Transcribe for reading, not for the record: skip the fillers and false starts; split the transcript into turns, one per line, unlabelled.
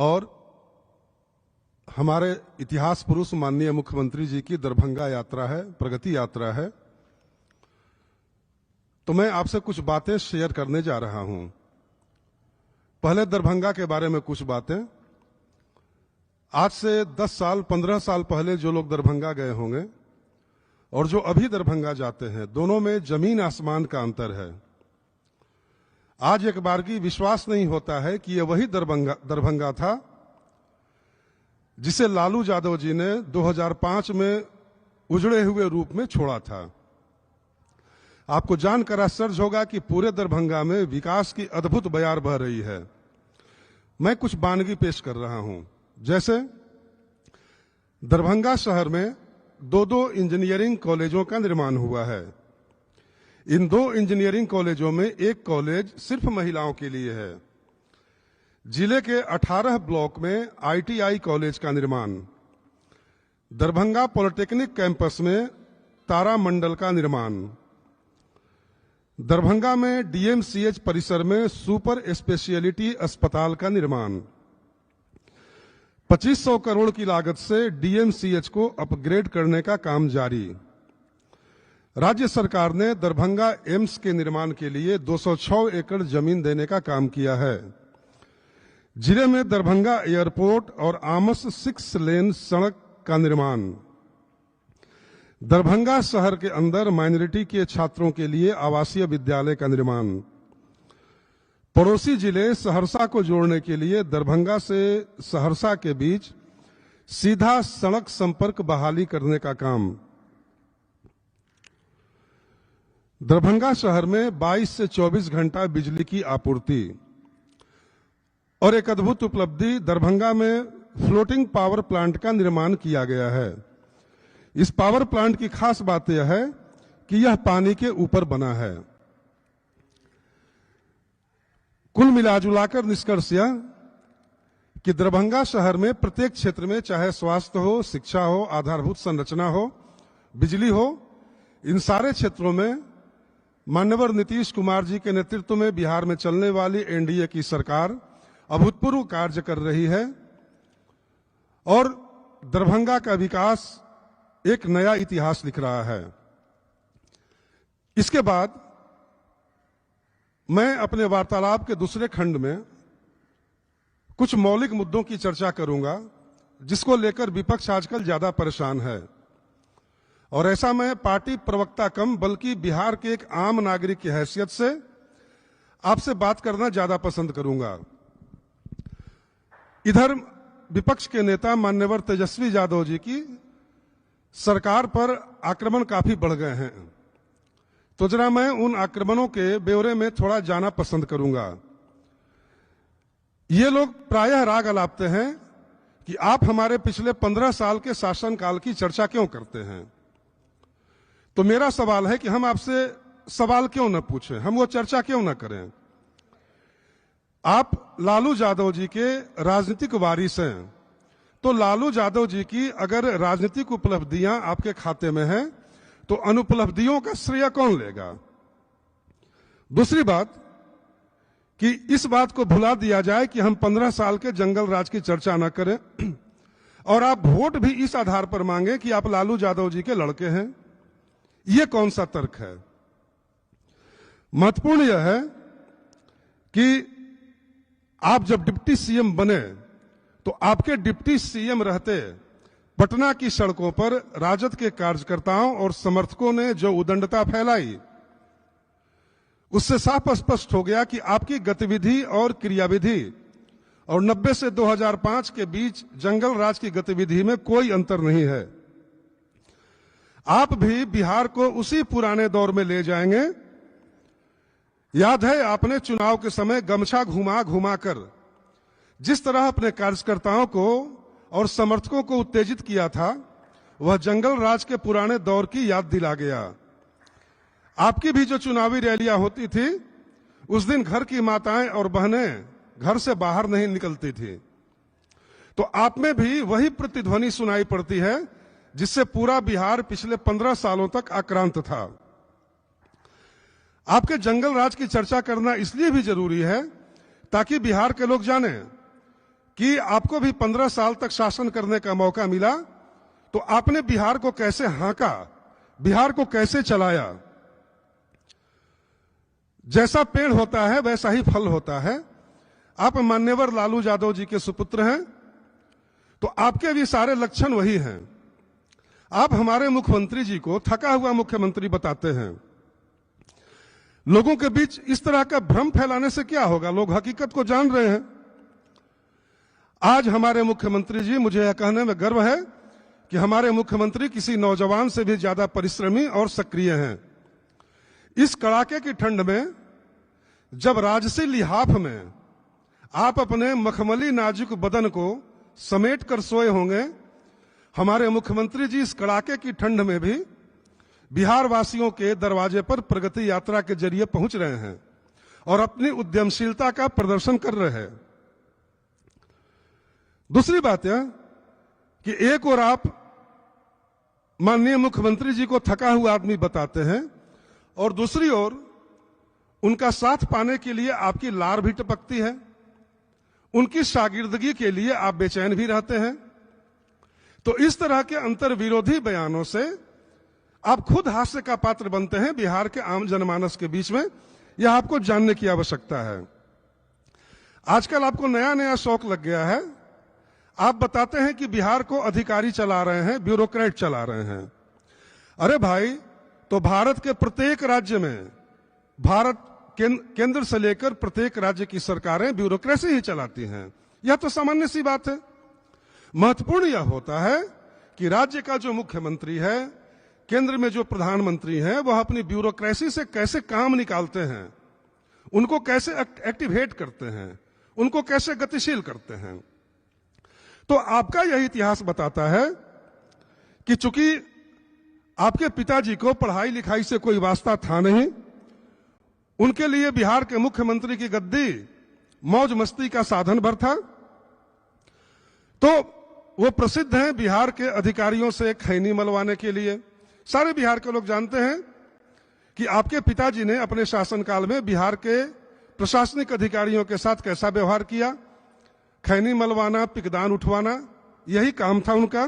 और हमारे इतिहास पुरुष माननीय मुख्यमंत्री जी की दरभंगा यात्रा है, प्रगति यात्रा है। तो मैं आपसे कुछ बातें शेयर करने जा रहा हूं। पहले दरभंगा के बारे में कुछ बातें। आज से 10 साल 15 साल पहले जो लोग दरभंगा गए होंगे और जो अभी दरभंगा जाते हैं, दोनों में जमीन आसमान का अंतर है। आज एक बार की विश्वास नहीं होता है कि यह वही दरभंगा था जिसे लालू यादव जी ने 2005 में उजड़े हुए रूप में छोड़ा था। आपको जानकर आश्चर्य होगा कि पूरे दरभंगा में विकास की अद्भुत बयार बह रही है। मैं कुछ बानगी पेश कर रहा हूं। जैसे दरभंगा शहर में 2 इंजीनियरिंग कॉलेजों का निर्माण हुआ है। इन 2 इंजीनियरिंग कॉलेजों में एक कॉलेज सिर्फ महिलाओं के लिए है। जिले के 18 ब्लॉक में ITI कॉलेज का निर्माण, दरभंगा पॉलिटेक्निक कैंपस में तारामंडल का निर्माण, दरभंगा में DMCH परिसर में सुपर स्पेशियलिटी अस्पताल का निर्माण, 2500 करोड़ की लागत से DMCH को अपग्रेड करने का काम जारी। राज्य सरकार ने दरभंगा एम्स के निर्माण के लिए 206 एकड़ जमीन देने का काम किया है। जिले में दरभंगा एयरपोर्ट और आमस 6 लेन सड़क का निर्माण, दरभंगा शहर के अंदर माइनॉरिटी के छात्रों के लिए आवासीय विद्यालय का निर्माण, पड़ोसी जिले सहरसा को जोड़ने के लिए दरभंगा से सहरसा के बीच सीधा सड़क संपर्क बहाली करने का काम, दरभंगा शहर में 22 से 24 घंटा बिजली की आपूर्ति, और एक अद्भुत उपलब्धि, दरभंगा में फ्लोटिंग पावर प्लांट का निर्माण किया गया है। इस पावर प्लांट की खास बात यह है कि यह पानी के ऊपर बना है। कुल मिलाजुलाकर निष्कर्ष यह कि दरभंगा शहर में प्रत्येक क्षेत्र में, चाहे स्वास्थ्य हो, शिक्षा हो, आधारभूत संरचना हो, बिजली हो, इन सारे क्षेत्रों में माननीय नीतीश कुमार जी के नेतृत्व में बिहार में चलने वाली NDA की सरकार अभूतपूर्व कार्य कर रही है और दरभंगा का विकास एक नया इतिहास लिख रहा है। इसके बाद मैं अपने वार्तालाप के दूसरे खंड में कुछ मौलिक मुद्दों की चर्चा करूंगा जिसको लेकर विपक्ष आजकल ज्यादा परेशान है, और ऐसा मैं पार्टी प्रवक्ता कम बल्कि बिहार के एक आम नागरिक की हैसियत से आपसे बात करना ज्यादा पसंद करूंगा। इधर विपक्ष के नेता मान्यवर तेजस्वी यादव जी की सरकार पर आक्रमण काफी बढ़ गए हैं, तो जरा मैं उन आक्रमणों के ब्यौरे में थोड़ा जाना पसंद करूंगा। ये लोग प्रायः राग अलापते हैं कि आप हमारे पिछले 15 साल के शासनकाल की चर्चा क्यों करते हैं। तो मेरा सवाल है कि हम आपसे सवाल क्यों न पूछें, हम वो चर्चा क्यों न करें। आप लालू यादव जी के राजनीतिक वारिस हैं, तो लालू यादव जी की अगर राजनीतिक उपलब्धियां आपके खाते में हैं तो अनुपलब्धियों का श्रेय कौन लेगा। दूसरी बात कि इस बात को भुला दिया जाए कि हम 15 साल के जंगल राज की चर्चा न करें और आप वोट भी इस आधार पर मांगे कि आप लालू यादव जी के लड़के हैं। यह कौन सा तर्क है। महत्वपूर्ण यह है कि आप जब डिप्टी CM बने तो आपके डिप्टी CM रहते पटना की सड़कों पर राजद के कार्यकर्ताओं और समर्थकों ने जो उदंडता फैलाई, उससे साफ स्पष्ट हो गया कि आपकी गतिविधि और क्रियाविधि और 90 से 2005 के बीच जंगल राज की गतिविधि में कोई अंतर नहीं है। आप भी बिहार को उसी पुराने दौर में ले जाएंगे। याद है आपने चुनाव के समय गमछा घुमा घुमा कर जिस तरह अपने कार्यकर्ताओं को और समर्थकों को उत्तेजित किया था, वह जंगल राज के पुराने दौर की याद दिला गया। आपकी भी जो चुनावी रैलियां होती थी, उस दिन घर की माताएं और बहनें घर से बाहर नहीं निकलती थी। तो आप में भी वही प्रतिध्वनि सुनाई पड़ती है जिससे पूरा बिहार पिछले 15 सालों तक आक्रांत था। आपके जंगल राज की चर्चा करना इसलिए भी जरूरी है ताकि बिहार के लोग जानें कि आपको भी 15 साल तक शासन करने का मौका मिला, तो आपने बिहार को कैसे हाँका, बिहार को कैसे चलाया। जैसा पेड़ होता है वैसा ही फल होता है। आप मान्यवर लालू यादव जी के सुपुत्र हैं, तो आपके भी सारे लक्षण वही हैं। आप हमारे मुख्यमंत्री जी को थका हुआ मुख्यमंत्री बताते हैं। लोगों के बीच इस तरह का भ्रम फैलाने से क्या होगा, लोग हकीकत को जान रहे हैं। आज हमारे मुख्यमंत्री जी, मुझे यह कहने में गर्व है कि हमारे मुख्यमंत्री किसी नौजवान से भी ज्यादा परिश्रमी और सक्रिय हैं। इस कड़ाके की ठंड में जब राजसी लिहाफ में आप अपने मखमली नाजुक बदन को समेट कर सोए होंगे, हमारे मुख्यमंत्री जी इस कड़ाके की ठंड में भी बिहार वासियों के दरवाजे पर प्रगति यात्रा के जरिए पहुंच रहे हैं और अपनी उद्यमशीलता का प्रदर्शन कर रहे हैं। दूसरी बात यह कि एक और आप माननीय मुख्यमंत्री जी को थका हुआ आदमी बताते हैं और दूसरी ओर उनका साथ पाने के लिए आपकी लार भी टपकती है, उनकी शागिर्दगी के लिए आप बेचैन भी रहते हैं। तो इस तरह के अंतर विरोधी बयानों से आप खुद हास्य का पात्र बनते हैं बिहार के आम जनमानस के बीच में। यह आपको जानने की आवश्यकता है। आजकल आपको नया नया शौक लग गया है। आप बताते हैं कि बिहार को अधिकारी चला रहे हैं, ब्यूरोक्रेट चला रहे हैं। अरे भाई, तो भारत के प्रत्येक राज्य में, भारत केंद्र से लेकर प्रत्येक राज्य की सरकारें ब्यूरोक्रेसी ही चलाती हैं। यह तो सामान्य सी बात है। महत्वपूर्ण यह होता है कि राज्य का जो मुख्यमंत्री है, केंद्र में जो प्रधानमंत्री हैं, वह अपनी ब्यूरोक्रेसी से कैसे काम निकालते हैं, उनको कैसे एक्टिवेट करते हैं, उनको कैसे गतिशील करते हैं। तो आपका यह इतिहास बताता है कि चूंकि आपके पिताजी को पढ़ाई लिखाई से कोई वास्ता था नहीं, उनके लिए बिहार के मुख्यमंत्री की गद्दी मौज मस्ती का साधन भर था, तो वो प्रसिद्ध हैं बिहार के अधिकारियों से खैनी मलवाने के लिए। सारे बिहार के लोग जानते हैं कि आपके पिताजी ने अपने शासनकाल में बिहार के प्रशासनिक अधिकारियों के साथ कैसा व्यवहार किया। खैनी मलवाना, पिकदान उठवाना, यही काम था उनका।